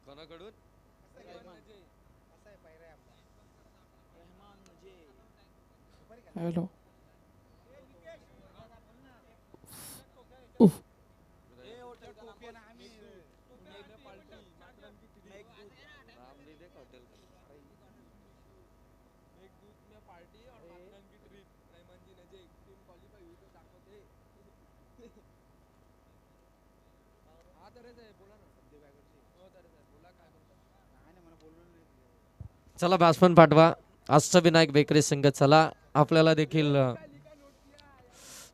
कोणाकडून? हॅलो. उफ. नाम नहीं देखा होटल का। चला बॅट्समन पाठवा. अष्टविनायक बेकरी संघ चला. आपल्याला देखील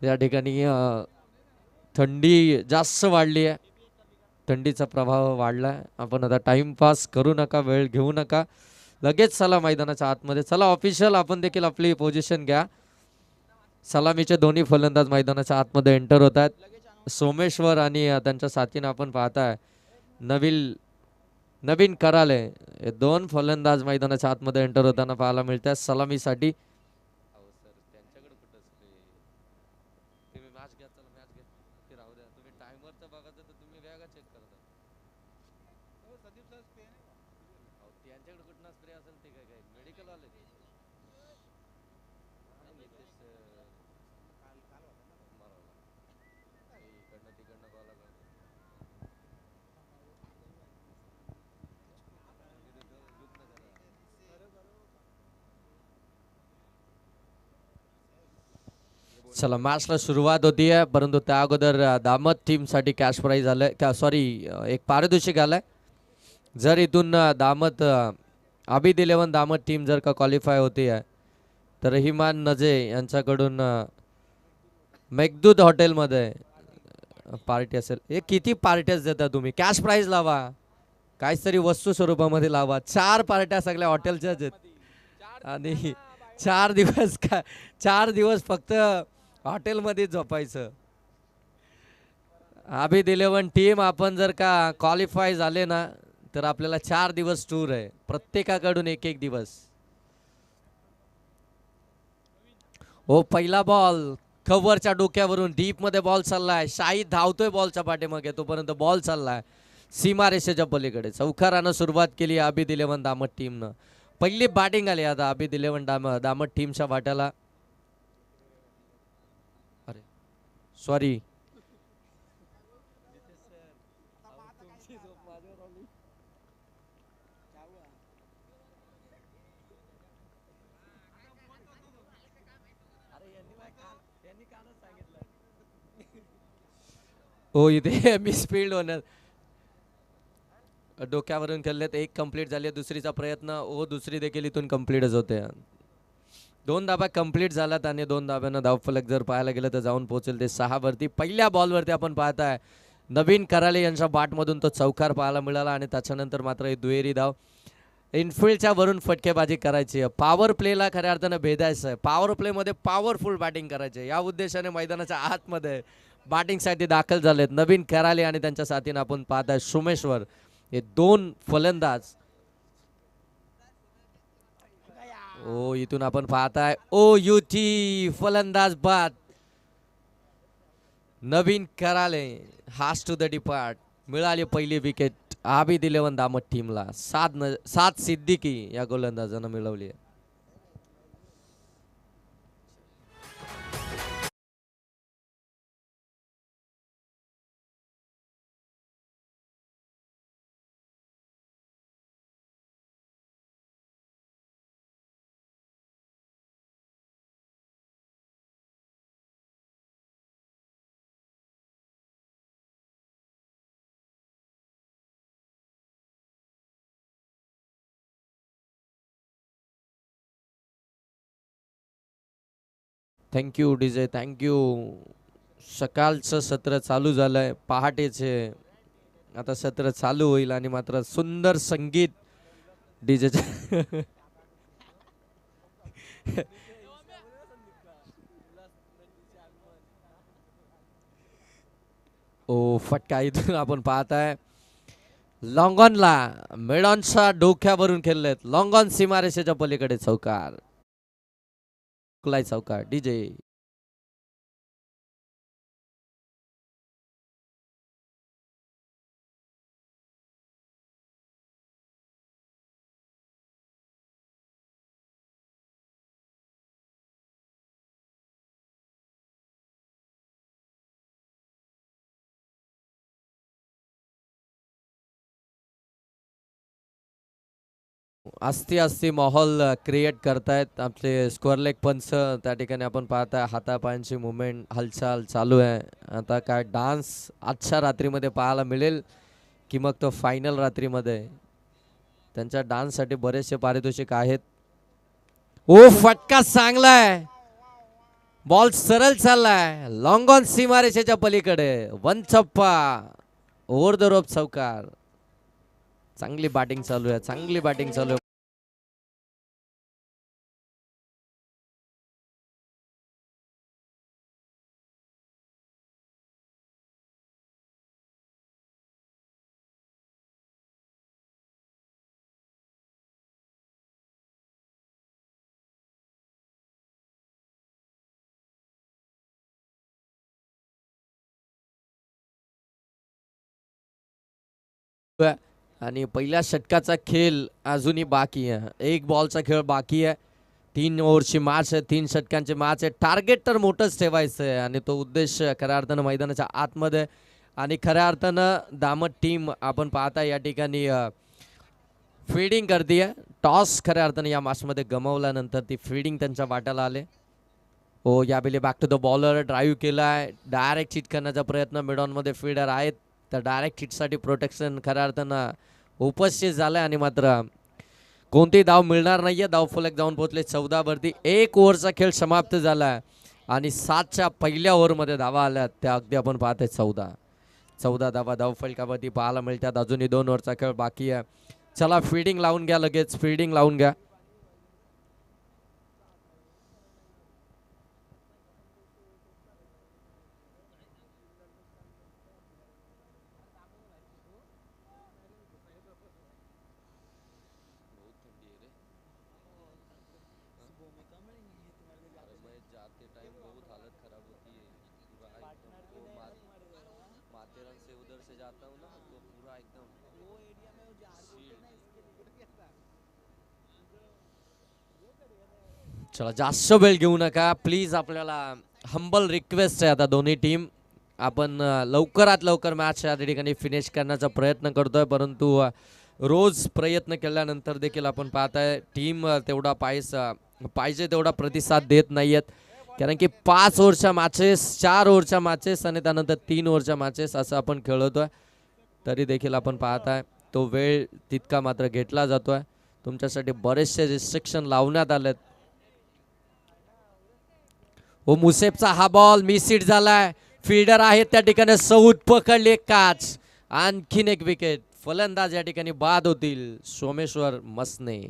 या ठिकाणी थंडी जास्त वाढली आहे. थंडीचा प्रभाव वाढलाय. आपण आता टाइमपास करू नका, वेळ घेऊ नका, लगेच चला मैदानाच्या आतमध्ये. चला ऑफिशियल आपण देखील आपली पोझिशन घ्या. सलामीचे दोन्ही फलंदाज मैदानाच्या आतमध्ये एंटर होत आहेत. सोमेश्वर आणि त्यांच्या साथीने आपण पाहताय नवीन कराले हे दोन फलंदाज मैदानाच्या आतमध्ये एंटर होताना पाहायला मिळतात सलामीसाठी. चला मॅचला सुरुवात होतीये, परंतु त्या अगोदर दामत टीमसाठी कॅश प्राईज आलंय का, सॉरी एक पारितोषिक आलंय. जर इथून दामत आबिद 11 दामत टीम जर का क्वालिफाय होते आहे तर रहिमान नजे यांच्याकडून मेघदूत हॉटेलमध्ये पार्टी असेल. हे किती पार्ट्याच देता तुम्ही? कॅश प्राईज लावा, काहीतरी वस्तू स्वरूपामध्ये लावा. 4 पार्ट्या सगळ्या हॉटेलच्याच आहेत आणि 4 दिवस का 4 दिवस फक्त हॉटेलमध्ये झोपायचं. आबिद 11 टीम आपण जर का क्वालिफाय झाले ना तर आपल्याला 4 दिवस टूर आहे, प्रत्येकाकडून एक एक दिवस. हो पहिला बॉल कव्हरच्या डोक्यावरून डीप मध्ये बॉल चाललाय. शाहीद धावतोय बॉलच्या पाठीमागे, तोपर्यंत बॉल चाललाय सीमारेषेच्या पलीकडे. चौकारानं सुरुवात केली आबिद 11 दामत टीमनं. पहिली बॅटिंग आली आता आबिद 11 दामत टीमच्या वाट्याला. अरे सॉरी, हो इथे मिसफिल्ड होणार. डोक्यावरून खेळलेत, एक कंप्लीट झाली. दुसरीचा प्रयत्न, ओ दुसरी देखील इथून कंप्लीटच होते. 2 धाबा कंप्लीट झाल्यात आणि 2 धाब्यानं धावफलक जर पाहायला गेलं तर जाऊन पोहोचेल ते 6 वरती. पहिल्या बॉलवरती आपण पाहताय नवीन कराले यांच्या बॅटमधून तो चौकार पाहायला मिळाला आणि त्याच्यानंतर मात्र दुहेरी धाव. इनफिल्डच्या वरून फटकेबाजी करायची आहे, पॉवर प्लेला खऱ्या अर्थानं भेदायचं आहे. पॉवर प्लेमध्ये पॉवरफुल बॅटिंग करायची आहे. या उद्देशाने मैदानाच्या आतमध्ये बॅटिंगसाठी दाखल झालेत नवीन कराले आणि त्यांच्या साथीने आपण पाहताय सोमेश्वर. हे 2 फलंदाज. ओ इथून आपण पाहताय ओ युटी फलंदाज बाद नवीन कराले हास टू द डिपार्ट. मिळाली पहिली विकेट आबिद 11 दामत टीमला. 7 सिद्दीकी या गोलंदाजानं मिळवली आहे. Thank you DJ, thank you. सकाळचं सत्र चालू झालंय, पहाटेचे आता सत्र चालू होईल आणि मात्र सुंदर संगीत डीजेचे. ओ फटका इथून आपण पाहताय लॉंगॉनला मेडॉनच्या डोक्यावरून खेळलेत. लॉंगॉन सीमारेषेच्या पलीकडे चौकार. चौकार डीजे. अस्ती माहोल क्रिएट करतायत आपले स्क्वेअर लेग पंच. त्या ठिकाणी आपण पाहताय हातापायांची मुवमेंट हालचाल चालू आहे. आता काय डान्स आजच्या रात्रीमध्ये पाहायला मिळेल की मग तो फायनल रात्रीमध्ये. त्यांच्या डान्ससाठी बरेचसे पारितोषिक आहेत. ओ फटका चांगलाय, बॉल सरळ चाललाय लॉंग ऑन सीमारेषेच्या पलीकडे. वन छप्पा ओव्हर द रोप चौकार. चांगली बॅटिंग चालू आहे, चांगली बॅटिंग चालू आहे. आणि पहिल्या षटकाचा खेळ अजूनही बाकी आहे. एक बॉलचा खेळ बाकी आहे. 3 ओव्हरची मॅच आहे, 3 षटकांची मॅच आहे. टार्गेट तर मोठंच ठेवायचं आहे आणि तो उद्देश खऱ्या अर्थानं मैदानाच्या आतमध्ये. आणि खऱ्या अर्थानं दामट टीम आपण पाहता या ठिकाणी फिल्डिंग करते. टॉस खऱ्या अर्थानं या मॅचमध्ये गमावल्यानंतर ती फिल्डिंग त्यांच्या वाट्याला आले. हो यावेळी back to the bowler drive केलाय, डायरेक्ट हिट करण्याचा प्रयत्न. मिडॉनमध्ये फील्डर आहेत तर डायरेक्ट हिटसाठी प्रोटेक्शन खऱ्या अर्थानं उपस्थित झालंय. आणि मात्र कोणतेही धाव मिळणार नाहीये. धाव फलक जाऊन पोहोचले 14 वरती. 1 ओव्हरचा खेळ समाप्त झालाय आणि 7च्या पहिल्या ओव्हरमध्ये धावा आल्या त्या अगदी आपण पाहतोय 14 धावा धाव फलकावरती पाहायला मिळतात. अजूनही 2 ओव्हरचा खेळ बाकी आहे. चला फिल्डिंग लावून घ्या, लगेच फिल्डिंग लावून घ्या. चला जास्त वेळ घेऊ नका प्लीज. आपल्याला हंबल रिक्वेस्ट आहे आता दोन्ही टीम. आपण लवकरात लवकर मॅच या ठिकाणी फिनिश करण्याचा प्रयत्न करतोय. परंतु रोज प्रयत्न केल्यानंतर देखील आपण पाहताय टीम तेवढा पाहिजे तेवढा प्रतिसाद देत नाहीयेत. कारण की 5 ओव्हरच्या मॅचेस, 4 ओव्हरच्या मॅचेस आणि त्यानंतर 3 ओव्हरच्या मॅचेस असं आपण खेळतोय. तरी देखील आपण पाहताय तो वेळ तितका मात्र घेतला जातोय. तुमच्यासाठी बरेचसे रिस्ट्रिक्शन लावण्यात आलेत. हो मुसेफचा हा बॉल मिस हिट झालाय. फिल्डर आहेत त्या ठिकाणी सौद पकडले काच. आणखीन एक विकेट. फलंदाज या ठिकाणी बाद होतील सोमेश्वर मसने.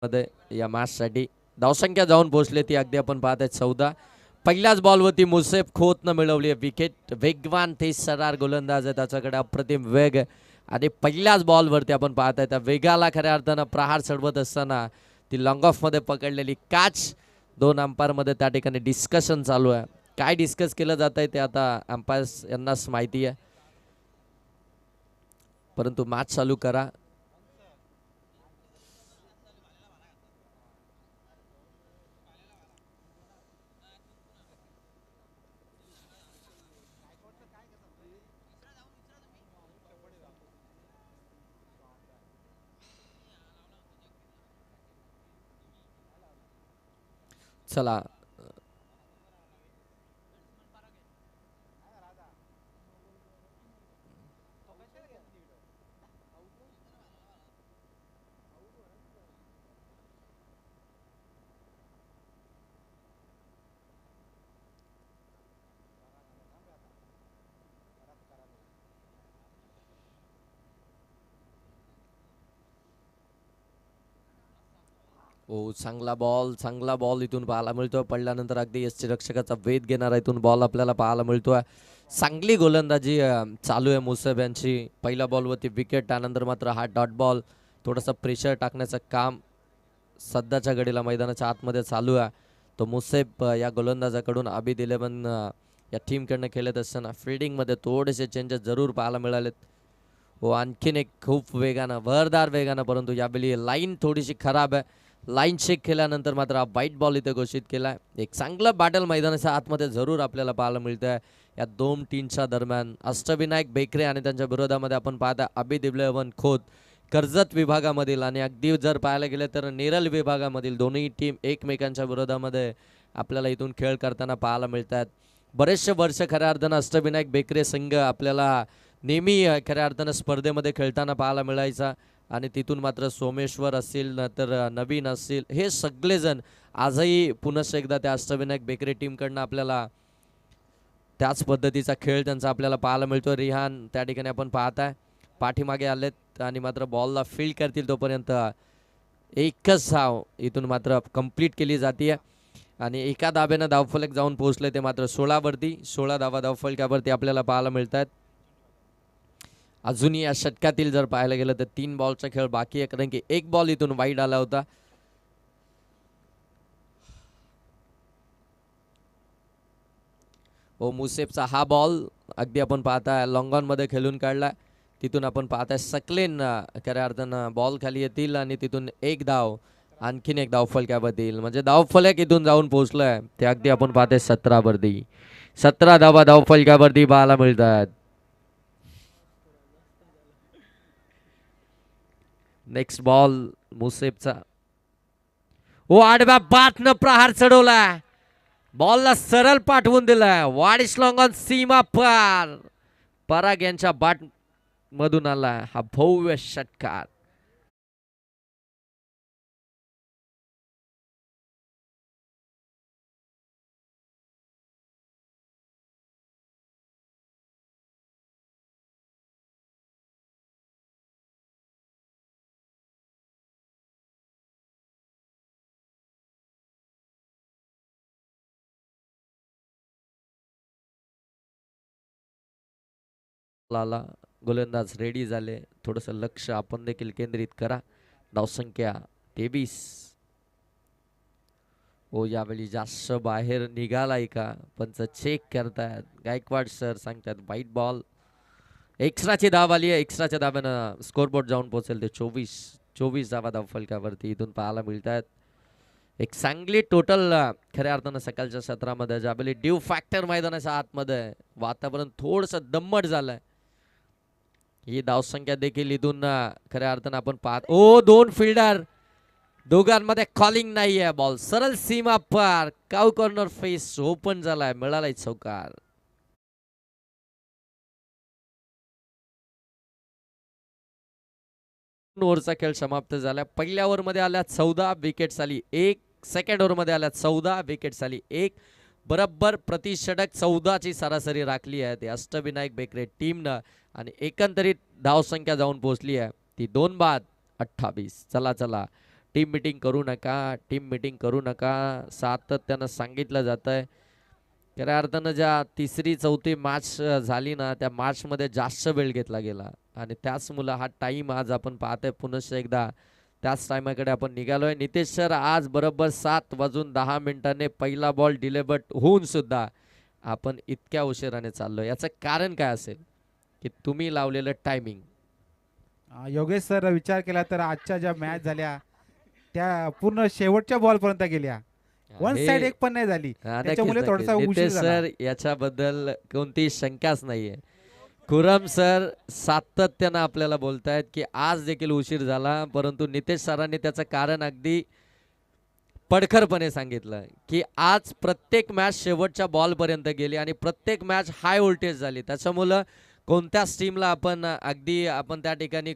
मध्ये या मॅचसाठी धावसंख्या जाऊन पोहोचले ती अगदी आपण पाहत आहेत 14. पहिल्याच बॉलवरती मुसेफ खोतनं मिळवली विकेट. वेगवान तेज सरार गोलंदाज आहे, त्याच्याकडे अप्रतिम वेग आणि पहिल्याच बॉलवरती आपण पाहत आहे त्या वेगाला खऱ्या अर्थानं प्रहार चढवत असताना ती लॉंग ऑफ मध्ये पकडलेली कॅच. 2 अंपायरमध्ये त्या ठिकाणी डिस्कशन चालू आहे. काय डिस्कस केलं जात आहे ते आता अंपायर्स यांनाच माहिती आहे. परंतु मॅच चालू करा. चला ओ चांगला बॉल इथून पाहायला मिळतोय. पडल्यानंतर अगदी यष्टीरक्षकाचा वेध घेणारा इथून बॉल आपल्याला पाहायला मिळतोय. चांगली गोलंदाजी चालू आहे मुसेफ यांची. पहिल्या बॉलवरती विकेट, त्यानंतर मात्र हा डॉट बॉल. थोडासा प्रेशर टाकण्याचं काम सध्याच्या घडीला मैदानाच्या आतमध्ये चालू आहे. तो मुसेफ या गोलंदाजाकडून आबिद 11 या टीमकडनं खेळत असताना फिल्डिंगमध्ये थोडेसे चेंजेस जरूर पाहायला मिळालेत. हो, आणखीन एक खूप वेगानं, भरदार वेगानं, परंतु यावेळी लाईन थोडीशी खराब आहे. लाईन चेक केल्यानंतर मात्र हा वाईट बॉल इथे घोषित केला आहे. एक चांगलं बॅटल मैदानाच्या आतमध्ये जरूर आपल्याला पाहायला मिळतं आहे या दोन टीमच्या दरम्यान. अष्टविनायक बेकरे आणि त्यांच्या विरोधामध्ये आपण पाहता आबिद 11 खोत कर्जत विभागामधील, आणि अगदी जर पाहायला गेलं तर नेरळ विभागामधील दोन्ही टीम एकमेकांच्या विरोधामध्ये आपल्याला इथून खेळ करताना पाहायला मिळत आहेत. बरेचसे वर्ष खऱ्या अर्थानं अष्टविनायक बेकरे संघ आपल्याला नेहमी खऱ्या अर्थानं स्पर्धेमध्ये खेळताना पाहायला मिळायचा, आणि तिथून मात्र सोमेश्वर असतील तर नवीन असतील, हे सगळेजण आजही पुन्हा एकदा त्या अष्टविनायक बेकरे टीमकडनं आपल्याला त्याच पद्धतीचा खेळ त्यांचा आपल्याला पाहायला मिळतो. रिहान त्या ठिकाणी आपण पाहताय पाठीमागे आलेत आणि मात्र बॉलला फील्ड करतील तोपर्यंत एकच धाव इथून मात्र कंप्लीट केली जाते, आणि एका धाब्यानं धावफलक जाऊन पोहोचले ते मात्र 16वरती. 16 धावा धावफलकावरती आपल्याला पाहायला मिळत आहेत. अजूनही या षटकातील जर पाहायला गेलं तर 3 बॉलचा खेळ बाकी आहे, कारण की एक बॉल इथून वाईड आला होता. ओ मुसेफचा हा बॉल अगदी आपण पाहताय लॉंग ऑन मध्ये खेळून काढला. तिथून आपण पाहताय सकलेन खऱ्या अर्थानं बॉल खाली येतील आणि तिथून एक धाव, आणखीन एक धाव फलकावरती, म्हणजे धावफलक इथून जाऊन पोहोचलाय ते अगदी आपण पाहताय 17वरती. 17 धावा धाव फलकावरती पाहायला मिळतात. Next ball मुसेफचा. ओ आडव्या बाटनं प्रहार चढवला, बॉलला सरळ पाठवून दिलाय. वाडिश लॉंग ऑन सीमा पार, पराग यांच्या बाट मधून आला हा भव्य षटकार. लाला गोलंदाज रेडी झाले, थोडस लक्ष आपण देखील केंद्रित करा. धावसंख्या 23. ओ यावेळी जास्त बाहेर निघालाय का, पंच चेक करतायत. गायकवाड सर सांगतात वाईट बॉल. एक्स्ट्राची धाव आली आहे, एक्स्ट्राच्या धाव्यानं स्कोरबोर्ड जाऊन पोहोचेल ते 24 धावा धाव फलकावरती इथून पाहायला मिळत आहेत. एक चांगली टोटल खऱ्या अर्थानं सकाळच्या सत्रामध्ये ज्यावेळी ड्यू फॅक्टर मैदानाच्या आतमध्ये वातावरण थोडस दम्मट झालंय. ही धावसंख्या देखील इथून खऱ्या अर्थानं आपण पाहत. ओ दोन फिल्डर, दोघांमध्ये कॉलिंग नाहीये, बॉल सरळ सीमा पार, काउ कॉर्नर फेस ओपन झालाय, मिळालाय चौकार. ओव्हरचा खेळ समाप्त झाला. पहिल्या ओव्हरमध्ये आल्या 14 विकेट्स आली 1, सेकंड ओव्हरमध्ये आल्या 14 विकेट्स आली 1. बरोबर प्रतिषटक 14ची सरासरी राखली आहे ते अष्टविनायक बेकरे टीमनं, आणि एकंदरीत धावसंख्या जाऊन पोहोचली आहे ती 2 बाद 28. चला चला, टीम मिटिंग करू नका, टीम मिटिंग करू नका, सातत्यानं सांगितलं जात आहे. खऱ्या अर्थानं ज्या तिसरी चौथी मॅच झाली ना, त्या मॅचमध्ये जास्त वेळ घेतला गेला, आणि त्याच मुलं हा टाईम आज आपण पाहतोय पुन्हा एकदा त्याच टायमाकडे आपण निघालोय. नितेश सर, आज बरोबर 7:10 पहिला बॉल डिलेबट होऊन सुद्धा आपण इतक्या उशिराने चाललोय, याचं कारण काय असेल की तुम्ही लावलेलं टायमिंग? योगेश सर, विचार केला तर आजच्या ज्या मॅच झाल्या त्या पूर्ण शेवटच्या बॉल पर्यंत गेल्या, वन साइड एक पण नाही झाली, त्याच्यामुळे थोडासा उशीर झाला. सर याच्याबद्दल कोणतीही शंकाच नाहीये. खुरम सर सातत्यानं आपल्याला बोलतायत की आज देखील उशीर झाला, परंतु नितेश सरांनी त्याचं कारण अगदी पडखरपणे सांगितलं की आज प्रत्येक मॅच शेवटच्या बॉल पर्यंत गेली आणि प्रत्येक मॅच हाय व्होल्टेज झाली. त्याच्यामुळं कोणत्याच टीमला आपण अगदी आपण त्या ठिकाणी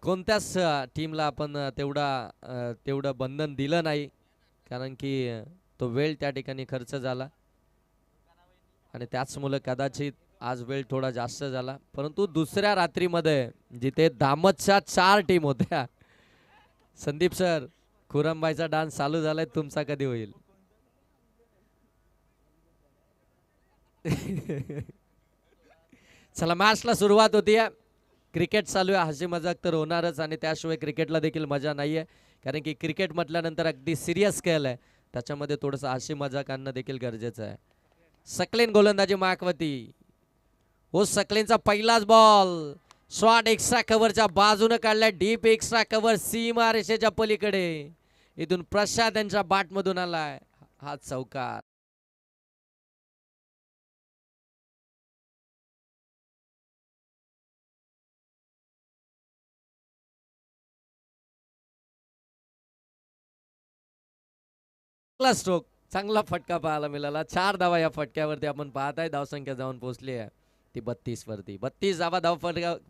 कोणत्याच टीमला आपण तेवढं बंधन दिलं नाही, कारण की तो वेळ त्या ठिकाणी खर्च झाला, आणि त्याचमुळे कदाचित आज वेळ थोडा जास्त झाला. परंतु दुसऱ्या रात्रीमध्ये जिथे दामतच्या 4 टीम होत्या, संदीप सर खुरमबाईचा डान्स चालू झालाय, तुमचा कधी होईल? चला मॅचला सुरुवात होतीये. क्रिकेट चालू आहे, हसी मजाक तर होणारच आणि त्याशिवाय क्रिकेटला देखील मजा नाहीये. कारण की क्रिकेट म्हटल्यानंतर अगदी सिरियस खेळ आहे, त्याच्यामध्ये थोडंसं हसी मजाक आणणं देखील गरजेचं आहे. सकलेन गोलंदाजी माकवती. हो सकलेनचा पहिलाच बॉल शॉट एक्स्ट्रा कव्हरच्या बाजूने काढलाय. डीप एक्स्ट्रा कव्हर सीमा रेषेच्या पलीकडे. इथून प्रसाद यांच्या बॅट मधून आलाय हा चौकार. स्ट्रोक चांगला फटका पाहायला मिळाला. 4 धावा या फटक्यावरती आपण पाहताय. धावसंख्या जाऊन पोहोचली आहे ती 32 वरती. 32 धावा धाव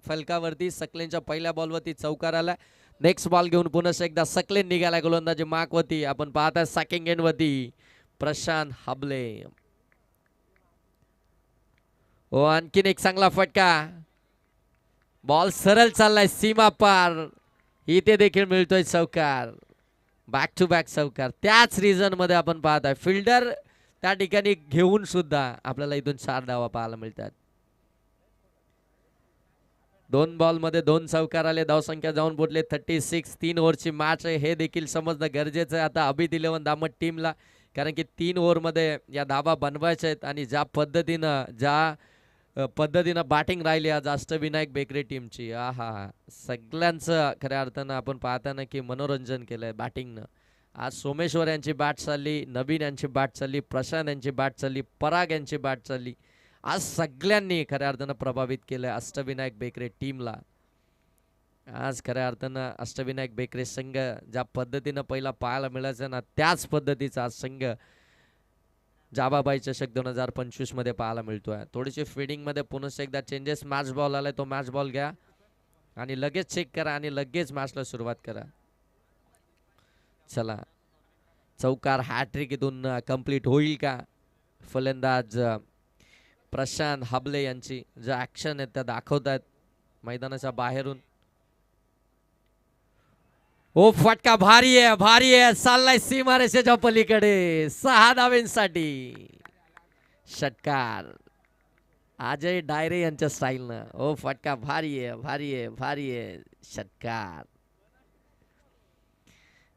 फलकावरती. सकलेनच्या पहिल्या बॉलवरती चौकार आला. नेक्स्ट बॉल घेऊन पुन्हा एकदा सकलेन निघाला गोलंदाजी माकवती. आपण पाहताय सेकंड एंड वरती प्रशांत हाबले. हो आणखीन एक चांगला फटका. बॉल सरळ चाललाय सीमा पार. इथे देखील मिळतोय चौकार. बॅक टू बॅक चौकार. त्याच रिझन मध्ये आपण पाहताय फिल्डर त्या ठिकाणी घेऊन सुद्धा आपल्याला इथून 4 धावा पाहायला मिळतात. 2 बॉल मध्ये 2 चौकार आले. धावसंख्या जाऊन पोहोचले 36. 3 ओव्हरची मॅच आहे हे देखील समजणं गरजेचं आहे आता अभित 11 दामट टीमला. कारण की 3 ओव्हर मध्ये या धावा बनवायच्या आहेत आणि ज्या पद्धतीनं बॅटिंग राहिली आज अष्टविनायक बेकरी टीमची. हा सगळ्यांचं खऱ्या अर्थानं आपण पाहताना की मनोरंजन केलंय बॅटिंगनं. आज सोमेश्वर यांची बॅट चालली, नवीन यांची बॅट चालली, प्रशांत यांची बॅट चालली, पराग यांची बॅट चालली. आज सगळ्यांनी खऱ्या अर्थानं प्रभावित केलंय अष्टविनायक बेकरी टीमला. आज खऱ्या अर्थानं अष्टविनायक बेकरी संघ ज्या पद्धतीनं पहिला पाहायला मिळायचं ना त्याच पद्धतीचा आज संघ जाबाबाई चषक 2025 मध्ये पाहायला मिळतोय. थोडीशी फिडिंग मध्ये पुन्हा एकदा चेंजेस. मॅच बॉल आलाय तो मॅच बॉल घ्या आणि लगेच चेक करा आणि लगेच मॅचला सुरुवात करा. चला चौकार हॅट्रिक इथून कंप्लीट होईल का. फलंदाज प्रशांत हाबले यांची ज्या ऍक्शन आहेत त्या दाखवत आहेत मैदानाच्या बाहेरून. हो फटका भारी आहे, भारी आहे. चाललाय सीमारेषेच्या पलीकडे 6 धावेंसाठी षटकार अजय डायरे यांच्या स्टाईलनं. हो फटका भारी आहे, भारी आहे, भारी आहे. षटकार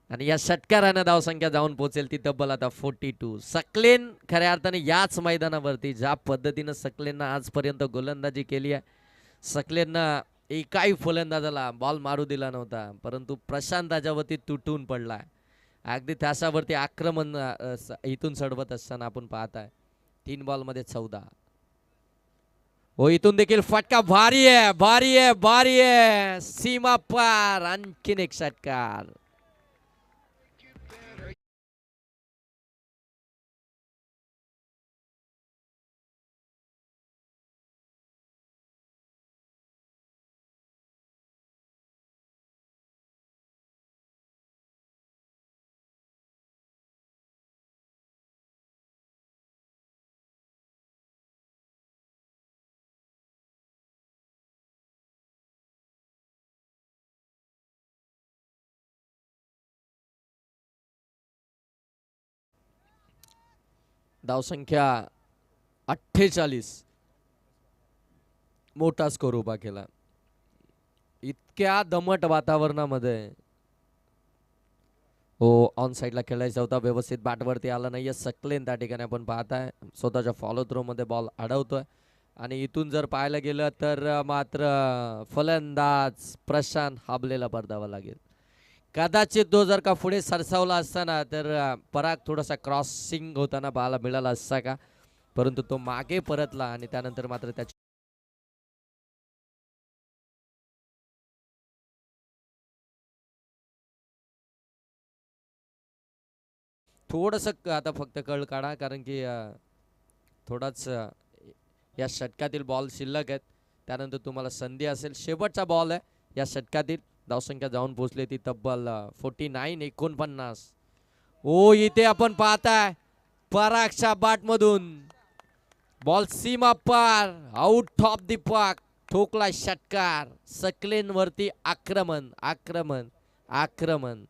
आणि या षटकारानं धावसंख्या जाऊन पोहोचेल ती तब्बल आता 42. सकलेन खऱ्या अर्थाने याच मैदानावरती ज्या पद्धतीनं सकलेननं आजपर्यंत गोलंदाजी केली आहे, सकलेननं एकाही फलंदाजाला बॉल मारू दिला नव्हता, परंतु प्रशांत त्याच्यावरती तुटून पडलाय. अगदी त्याच्यावरती आक्रमण इथून चढवत असताना आपण पाहताय 3 बॉलमध्ये 14. हो इथून देखील फटका भारी आहे, भारी आहे, भारी आहे. सीमा पार आणखीन एक षटकार. धावसंख्या 48. मोठा स्कोर उभा केला इतक्या दमट वातावरणामध्ये. हो ऑन साईडला खेळायचा होता, व्यवस्थित बॅटवरती आला नाहीये सकलेन. त्या ठिकाणी आपण पाहताय स्वतःच्या फॉलो थ्रो मध्ये बॉल अडवतोय आणि इथून जर पाहायला गेलं तर मात्र फलंदाज प्रशांत हाबलेला परतावा लागेल. कदाचित तो जर का पुढे सरसावला असताना तर पराग थोडासा क्रॉसिंग होताना पाहायला मिळाला असता का, परंतु तो मागे परतला आणि त्यानंतर मात्र त्याची थोडस आता फक्त कळ काढा कारण की थोडाच या षटकातील बॉल शिल्लक आहेत. त्यानंतर तुम्हाला संधी असेल. शेवटचा बॉल आहे या षटकातील. धावसंख्या जाऊन पोहोचली ती तब्बल 49. ओ इथे आपण पाहताय परागच्या बाट मधून बॉल सीमा पार आउट ऑफ द पार्क. ठोकला षटकार. सकलेन वरती आक्रमण, आक्रमण, आक्रमण.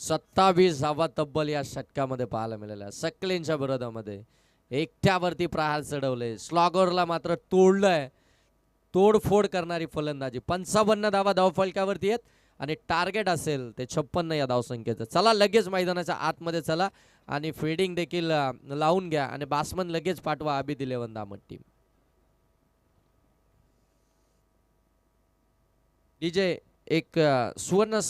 27 धावा तब्बल या षटकामध्ये पाहायला मिळाल्या सकलेंच्या विरोधामध्ये. एकट्यावरती प्रहार चढवले, स्लॉगरला मात्र तोडलंय. तोडफोड करणारी फलंदाजी. 55 धावा धावफलकावरती आहेत आणि टार्गेट असेल ते 56 या धावसंख्येचं. चला लगेच मैदानाच्या आतमध्ये चला आणि फिल्डिंग देखील लावून घ्या आणि बॅट्समन लगेच पाठवा आबिद 11 दामट टीम. डीजे एक सुवर्ण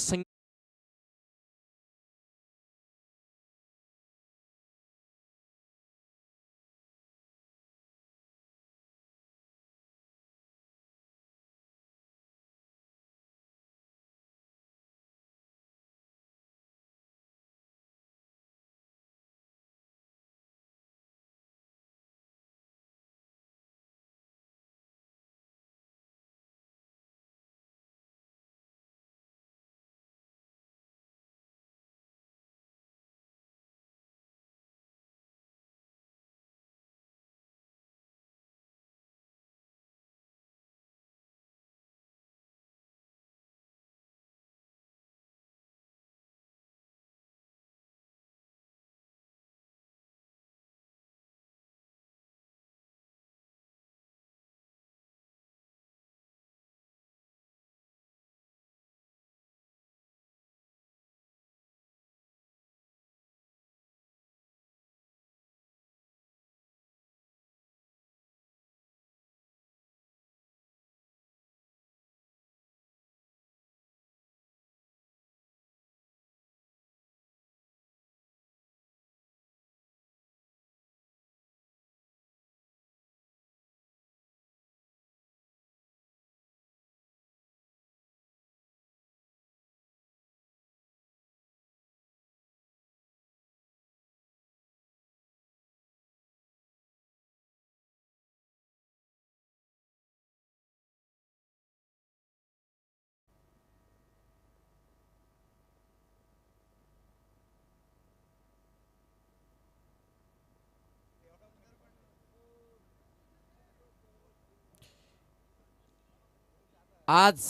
आज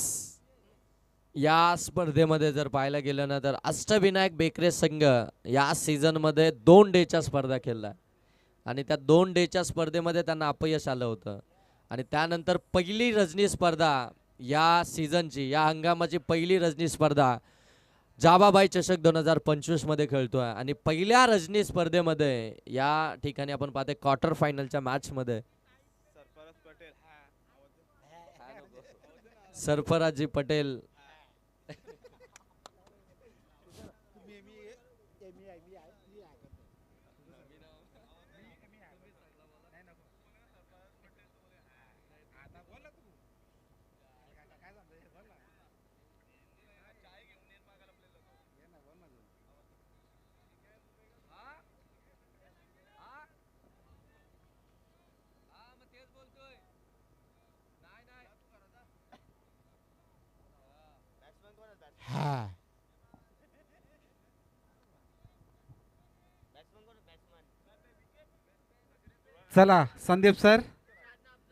या स्पर्धेमध्ये जर पाहायला गेलं ना तर अष्टविनायक बेकरे संघ या सीझन मध्ये 2 डेच्या स्पर्धा खेळला आणि त्या 2 डेच्या स्पर्धेमध्ये त्यांना अपयश आलं होतं आणि त्यानंतर पहिली रजनी स्पर्धा या सीझनची या हंगामाची पहिली रजनी स्पर्धा जाबाबाई चषक 2025 मध्ये खेळतोय आणि पहिल्या रजनी स्पर्धेमध्ये या ठिकाणी आपण पाहतोय क्वार्टर फायनलच्या मॅच मध्ये सरफराजी पटेल हा चला संदीप सर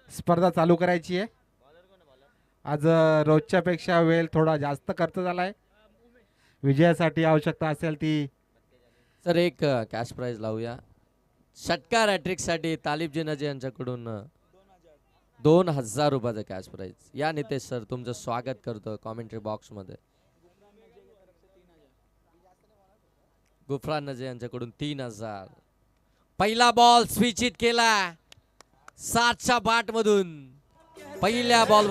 स्पर्धा चालू करायची आहे. आज रोजच्या पेक्षा वेळ थोडा जास्त खर्च झालाय. विजयासाठी आवश्यकता असेल ती सर एक कॅश प्राइज लावूया. षटकार हॅट्रिक साठी तालिबजी नजे यांच्याकडून 2000 रुपयाचं कॅश प्राइज. या नितेश सर तुमचं स्वागत करतो कॉमेंट्री बॉक्स मध्ये. गुफरान नजे यांच्याकडून 3000. पहिला बॉल स्विचित केला 7च्या बाट मधून. पहिल्या बॉल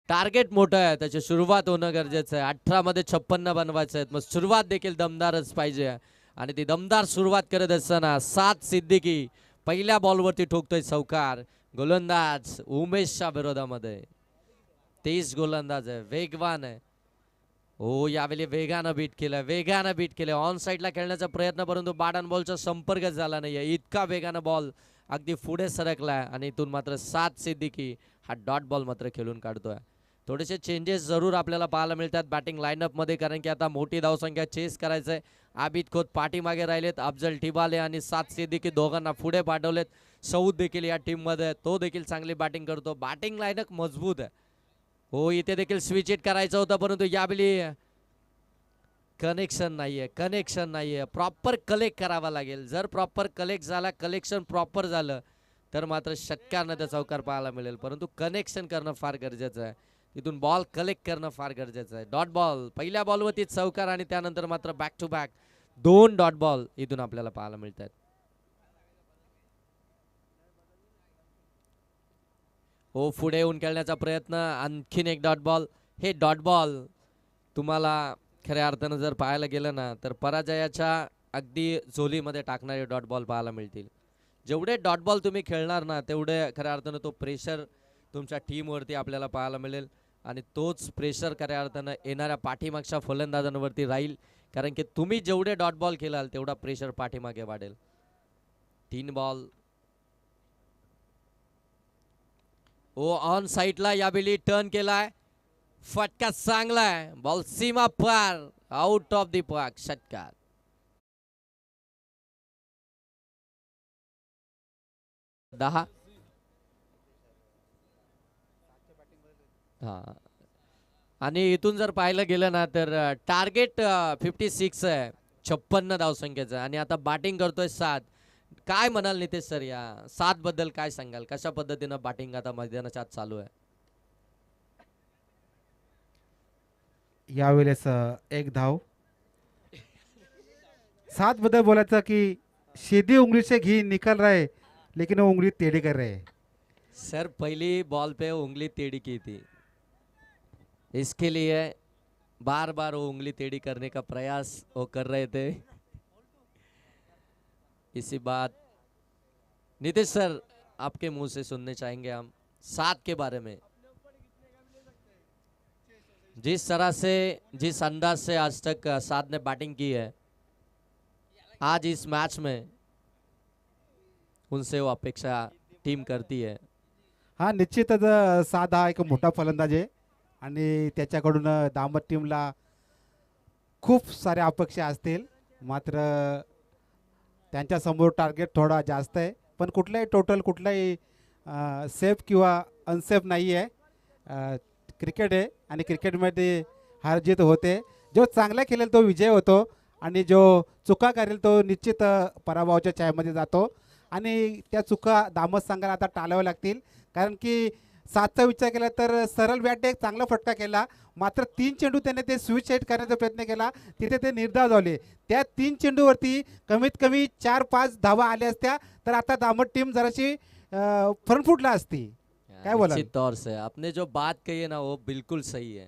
टार्गेट मोठं आहे त्याची सुरुवात होणं गरजेचं आहे. 18 मध्ये 56 बनवायचं आहे मग सुरुवात देखील दमदारच पाहिजे आणि ती दमदार सुरुवात करत असताना 7 सिद्दीकी पहिल्या बॉलवरती ठोकतोय चौकार. गोलंदाज उमेशच्या विरोधामध्ये 23 गोलंदाज आहे वेगवान आहे हो यावेळी वेगानं बीट केलं ऑन साईडला खेळण्याचा प्रयत्न, परंतु बॅट अँड बॉलचा संपर्कच झाला नाहीये. इतका वेगानं बॉल अगदी पुढे सरकलाय आणि इथून मात्र सात सिद्दीकी हा डॉट बॉल मात्र खेळून काढतोय. थोडेसे चेंजेस जरूर आपल्याला पाहायला मिळतात बॅटिंग लाईनअपमध्ये, कारण की आता मोठी धावसंख्या चेस करायचंय. आबिद खोत पाठीमागे राहिलेत, अफजल टिबाले आणि सात सिद्दीकी दोघांना पुढे पाठवलेत. सौद देखील या टीममध्ये, तो देखील चांगली बॅटिंग करतो. बॅटिंग लाईनअप मजबूत आहे. हो इथे देखील स्विच इट करायचं होतं, परंतु यावेळी कनेक्शन नाहीये. प्रॉपर कलेक्ट करावा लागेल. जर प्रॉपर कलेक्ट झाला, कलेक्शन प्रॉपर झालं तर मात्र षटकार चौकार पाहायला मिळेल, परंतु कनेक्शन करणं फार गरजेचं आहे. तिथून बॉल कलेक्ट करणं फार गरजेचं आहे. डॉट बॉल पहिल्या बॉलवरती चौकार आणि त्यानंतर मात्र back to back 2 dot ball इथून आपल्याला पाहायला मिळतात. हो पुढे येऊन खेळण्याचा प्रयत्न, आणखीन एक डॉट बॉल. हे डॉट बॉल तुम्हाला खऱ्या अर्थानं जर पाहायला गेलं ना तर पराजयाच्या अगदी झोलीमध्ये टाकणारे डॉट बॉल पाहायला मिळतील. जेवढे डॉट बॉल तुम्ही खेळणार ना तेवढे खऱ्या अर्थानं तो प्रेशर तुमच्या टीमवरती आपल्याला पाहायला मिळेल आणि तोच प्रेशर खऱ्या अर्थानं येणाऱ्या पाठीमागच्या फलंदाजांवरती राहील, कारण की तुम्ही जेवढे डॉट बॉल खेळाल तेवढा प्रेशर पाठीमागे वाढेल. 3 बॉल. ओ ऑन साईडला यावेळी टर्न केलाय, फटका चांगलाय, बॉल सीमा पार, आउट ऑफ द पार्क, षटकार. दहा. हा आणि इथून जर पाहिलं गेलं ना तर टार्गेट 56 आहे 56 धावसंख्येचं आणि आता बॅटिंग करतोय 7. काय म्हणाल नितेश सर या 7 बद्दल काय सांगाल? कशा पद्धतीनं बॅटिंग आता मैदानाच्या आत चालू आहे? यावेळेस एक धाव. 7 बद्दल बोलायचं की सीधी उंगली से घी निकल रहा है लेकिन वो उंगली टेढ़ी कर रहे हैं. सर पहली बॉल पे उंगली टेढ़ी की थी, इसके लिए बार बार वो उंगली टेढ़ी करने का प्रयास वो कर रहे थे. इसी बात नीतीश सर आपके मुंह से सुनने चाहेंगे हम 7 के बारे में. जिस तरह से जिस अंदाज से आज तक 7 ने बैटिंग की है, आज इस मैच में उनसे वो अपेक्षा टीम करती है. हा निश्चितच 7 हा एक मोठा फलंदाज आहे आणि त्याच्याकडून दामत टीमला खूप साऱ्या अपेक्षा असतील, मात्र त्यांच्यासमोर टार्गेट थोडा जास्त आहे. पण कुठलाही सेफ किंवा अनसेफ नाही आहे. क्रिकेट आहे आणि क्रिकेटमध्ये हार जीत होते. जो चांगला खेळेल तो विजय होतो आणि जो चुका करेल तो निश्चित पराभवाच्या छायेमध्ये जातो आणि त्या चुका दामत संघाला आता टाळाव्या लागतील, कारण की 7चा विचार केला तर सरळ बॅटने एक चांगला फटका केला, मात्र 3 चेंडू त्याने ते स्विच सेट करण्याचा प्रयत्न केला, तिथे ते निर्धाव झाले. त्या 3 चेंडूवरती कमीत कमी 4-5 धावा आल्या असत्या तर आता दामट टीम जराशी फ्रंट फुटला असती. क्या बोला? निश्चित तौर से आपने जो बात कही है ना वो बिल्कुल सही है.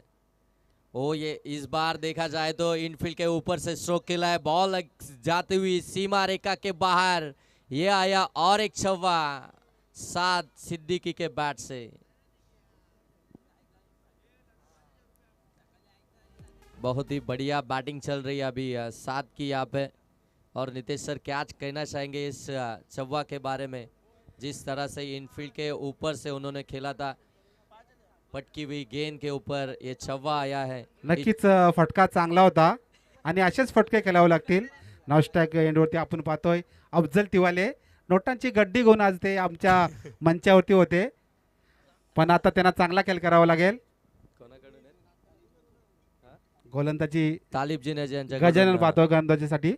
ओ ये इस बार देखा जाए तो इनफील्ड के ऊपर से स्ट्रोक खेला है, बॉल जाती हुई सीमा रेखा के बाहर, ये आया और एक छक्का 7 सिद्दीकी के बैट से. बहुत ही बढ़िया बैटिंग चल रही है अभी 7 की यहाँ पे. और नितेश सर क्या कहना चाहेंगे इस छक्का के बारे में, जिस तरह से इनफील्ड के ऊपर से उन्होंने खेला था, पटकी हुई गेंद के ऊपर ये छक्का आया है. नक्कीच फटका चांगला होता आणि असेच फटके खेळावे लागतील. नॉस्टॅक एंडवरती आपण पाहतोय अफजल तिवाले नोटांची गड्डी घेऊन आज ते आमच्या मंचावरती होते, पण आता त्यांना चांगला खेळ करावा लागेल. गोलंदाजी तालिबजी गजानन पाहतोय गोलंदाजीसाठी.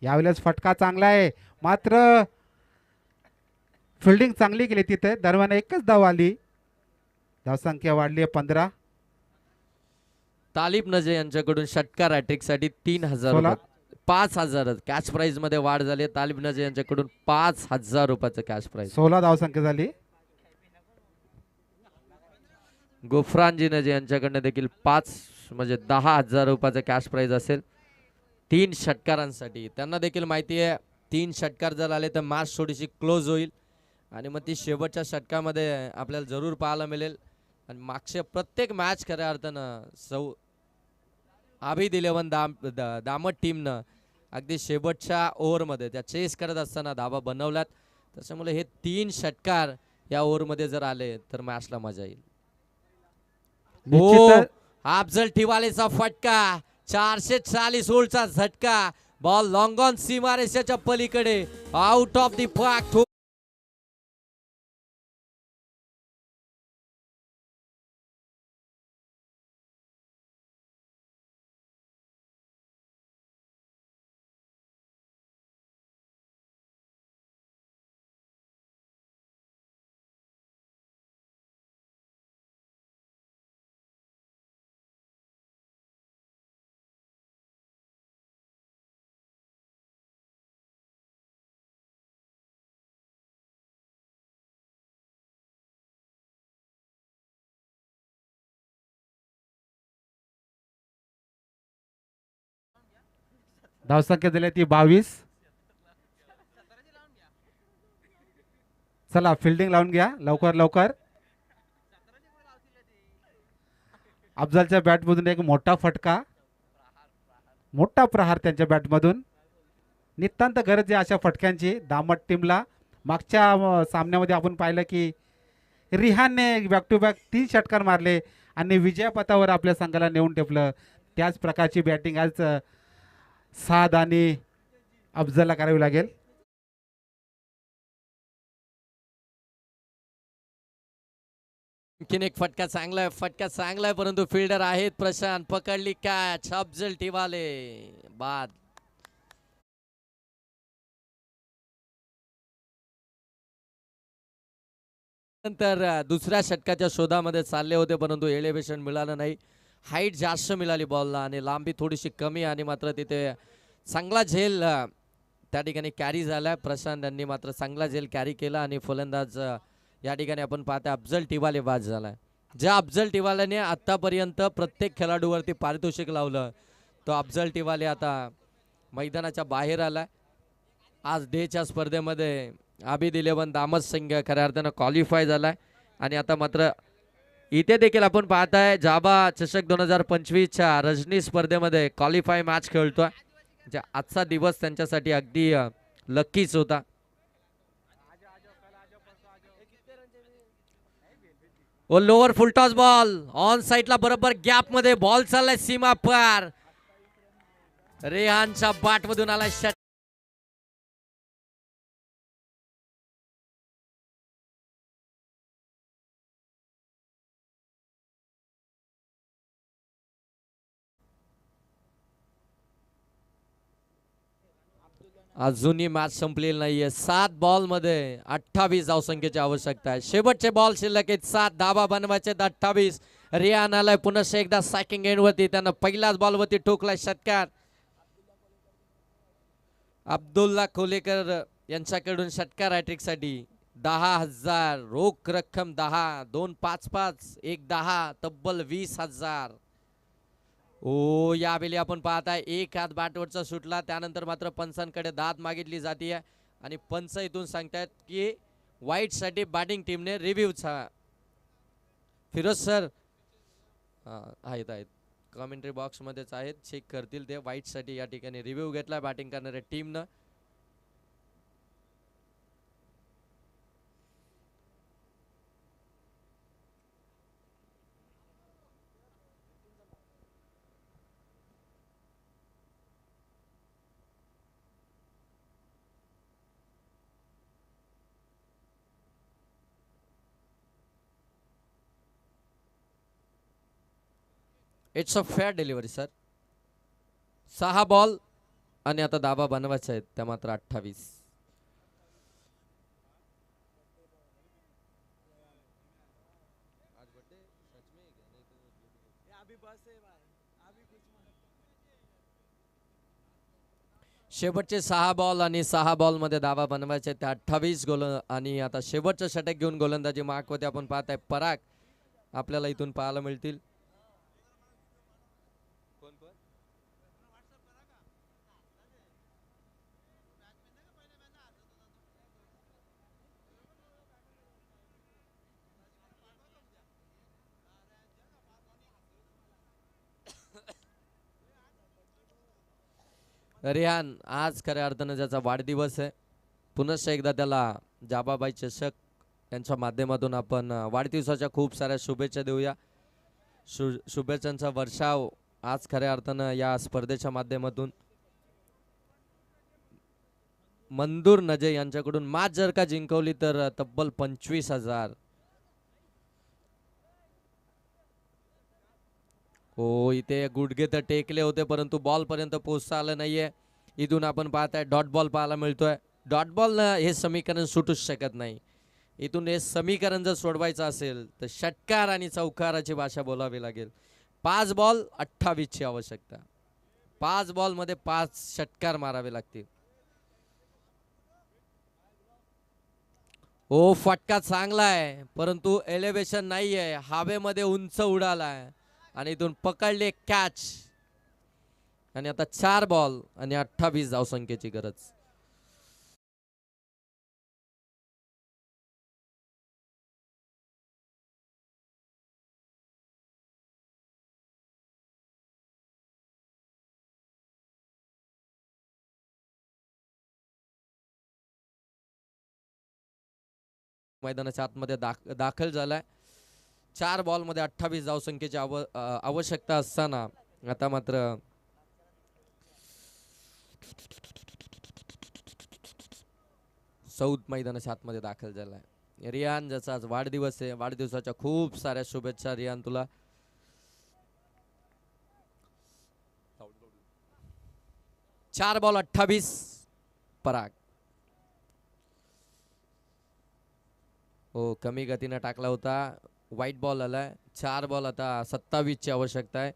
यावेळेस फटका चांगला आहे, मात्र फिल्डिंग चांगली केली तिथे. दरम्यान एकच धाव आली, धावसंख्या वाढली आहे 15. तालिब नजे यांच्याकडून षटकार हॅट्रिक साठी 3000 रुपये, 5000 कॅश प्राइज मध्ये वाढ झाली. तालिब नजे यांच्याकडून 5000 रुपयाचं कॅश प्राइज. 16 धावसंख्या झाली. गुफरानजी नजे यांच्याकडनं देखील 5 म्हणजे 10,000 रुपयाचं कॅश प्राइज असेल 3 षटकारांसाठी. त्यांना देखील माहिती आहे 3 षटकार जर आले तर मॅच थोडीशी क्लोज होईल आणि मग ती शेवटच्या षटकामध्ये आपल्याला जरूर पाहायला मिळेल. आणि मागच्या प्रत्येक मॅच खऱ्या अर्थानं आबिद इलेव्हन दामट टीमनं अगदी शेवटच्या ओव्हरमध्ये त्या चेस करत असताना धाबा बनवल्यात. त्याच्यामुळे हे 3 षटकार या ओव्हरमध्ये जर आले तर मॅचला मजा येईल. निश्चित अफजल टिवालेचा फटका, 440 ओलचा झटका, बॉल लॉंग ऑन सीमारेषेच्या पलीकडे, आउट ऑफ द पार्क. धावसंख्या दिली ती 22. चला फिल्डिंग लावून घ्या लवकर लवकर. अफजलच्या बॅटमधून एक मोठा फटका, मोठा प्रहार त्यांच्या बॅटमधून. नितांत गरज आहे अशा फटक्यांची दामट टीमला. मागच्या सामन्यामध्ये आपण पाहिलं की रिहानने बॅक टू बॅक 3 षटकार मारले आणि विजयपथावर आपल्या संघाला नेऊन ठेवलं. त्याच प्रकारची बॅटिंग आज साद आणि अफजलला करावी लागेल. आणखीन एक फटका चांगला आहे, फटका चांगला आहे, परंतु फिल्डर आहेत प्रशांत. पकडली कॅच, अफजल टिवाले बाद. नंतर दुसऱ्या षटकाच्या शोधामध्ये चालले होते, परंतु एलिव्हेशन मिळालं नाही. हाईट जास्त मिळाली बॉलला आणि लांबी थोडीशी कमी, आणि मात्र तिथे चांगला झेल त्या ठिकाणी कॅरी झाला. प्रशांत यांनी मात्र चांगला झेल कॅरी केला आणि फलंदाज या ठिकाणी आपण पाहता अफजल टिवाले बाद झालाय. ज्या अफजल टिवालेने आतापर्यंत प्रत्येक खेळाडूवरती पारितोषिक लावलं, तो अफजल टिवाले आता मैदानाच्या बाहेर आलाय. आज डेच्या स्पर्धेमध्ये आबिद इलेव्हन दामत संघ खऱ्या अर्थानं क्वालिफाय झालाय आणि आता मात्र इथे देखील आपण पाहताय जाबा चषक 2025च्या रजनी स्पर्धेमध्ये क्वालिफाय मॅच खेळतोय. आजचा दिवस त्यांच्यासाठी अगदी लकीच होता. ओ लोअर फुलटॉस बॉल ऑन साइडला बरोबर गॅप मध्ये बॉल चाललाय सीमा पार. रेहानच्या बॅट मधून आलाय षटकार. अजूनही मॅच संपलेली नाहीये. 7 बॉल मध्ये 28 धावसंख्येची आवश्यकता आहे. शेवटचे बॉल शिल्लक आहेत. 7 धाबा बनवायचे 28. रियान आलाय पुन्हा एकदा सॅकिंग एंड वरती, त्यानं पहिल्याच बॉल वरती ठोकलाय षटकार. अब्दुल्ला खोलेकर यांच्याकडून षटकार हॅट्रिक साठी 10,000 रोख रक्कम 10, 2 5-5, 1 10, तब्बल 20,000. ओ यावेळी आपण पाहताय एक हात बॅटवरचा सुटला, त्यानंतर मात्र पंचांकडे दाद मागितली जाते आणि पंच इथून सांगतायत की वाईट साठी बॅटिंग टीमने रिव्ह्यूचा. फिरोज सर आहेत कमेंट्री बॉक्स मध्येच आहेत, चेक करतील ते. वाईट साठी या ठिकाणी रिव्ह्यू घेतला बॅटिंग करणाऱ्या टीमनं. It's a fair delivery sir. 6 ball आणि आता धाबा बनवायचा आहेत त्या मात्र 28. शेवटचे 6 बॉल आणि 6 बॉल मध्ये धाबा बनवायचे ते 28 गोल. आणि आता शेवटचं षटक घेऊन गोलंदाजी मार्क होते आपण पाहताय पराग आपल्याला इथून पाहायला मिळतील. रिहान आज खऱ्या अर्थानं ज्याचा वाढदिवस आहे, पुनश्च एकदा त्याला जाबाबाई चषक यांच्या माध्यमातून आपण वाढदिवसाच्या खूप साऱ्या शुभेच्छा देऊया. शुभेच्छांचा वर्षाव आज खऱ्या अर्थानं या स्पर्धेच्या माध्यमातून मंदूर नजे यांच्याकडून मॅच जर का जिंकवली तर तब्बल 25,000. हो, इथे गुडघे तर टेकले होते परंतु बॉल पर्यंत पोहोचता आलं नाहीये. इथून आपण पाहताय डॉट बॉल पाहायला मिळतोय. डॉट बॉल हे समीकरण सुटूच शकत नाही. इथून हे समीकरण जर सोडवायचं असेल तर षटकार आणि चौकाराची भाषा बोलावी लागेल. 5 बॉल 28 ची आवश्यकता. 5 बॉल मध्ये 5 षटकार मारावे लागतील. हो, फटका चांगला आहे परंतु एलिव्हेशन नाहीये, हवेमध्ये उंच उडालाय आणि इथून पकडले कॅच. आणि आता 4 बॉल आणि 28 धावसंख्येची गरज. मैदानाच्या आतमध्ये दाखल झालाय. 4 बॉल मध्ये 28 धावसंख्येची आवश्यकता असताना आता मात्र सौद मैदानाच्या आतमध्ये दाखल झालाय. रियान ज्याचा आज वाढदिवस आहे, वाढदिवसाच्या खूप साऱ्या शुभेच्छा रियान तुला. 4 बॉल 28 पराग. हो, कमी गतीने टाकला होता, वाईट बॉल आलाय. 4 बॉल आता 27 ची आवश्यकता आहे.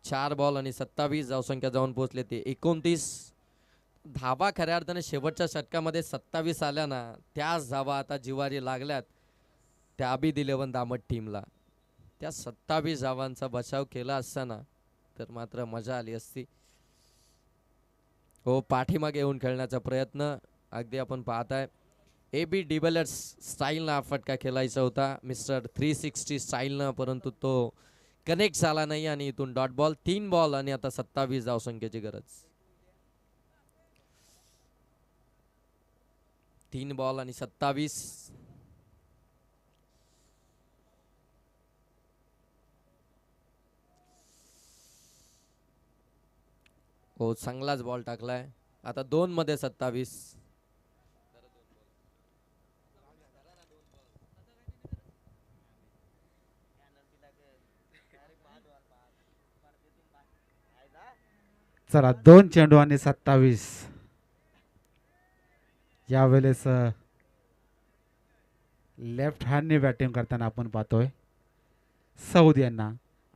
4 बॉल आणि 27 धावसंख्या जाऊन पोहोचले ते 29 धावा. खऱ्या अर्थाने शेवटच्या षटकामध्ये 27 आल्या ना, त्याच धावा आता जिवारी लागल्यात त्या अबीद 11 दामट टीमला. त्या 27 धावांचा बचाव केला असताना तर मात्र मजा आली असती. हो, पाठीमागे येऊन खेळण्याचा प्रयत्न अगदी आपण पाहताय. AB डिबेलर्स स्टाईलनं हा फटका खेळायचा होता, मिस्टर 360 स्टाईलनं, परंतु तो कनेक्ट झाला नाही आणि इथून डॉट बॉल. 3 बॉल आणि आता 27 धावसंख्येची गरज. 3 बॉल आणि 27. हो, चांगलाच बॉल टाकलाय. आता 2 मध्ये 27. चला 2 चेंडू आणि 27. यावेळेस लेफ्ट हँडने बॅटिंग करताना आपण पाहतोय सौद यांना,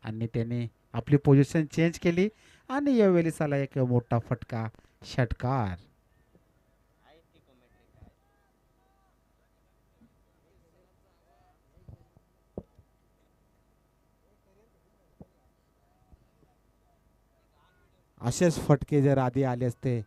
आणि त्याने आपली पोझिशन चेंज केली आणि यावेळेस आला एक मोठा फटका, षटकार. असेच फटके जर आधी आले असते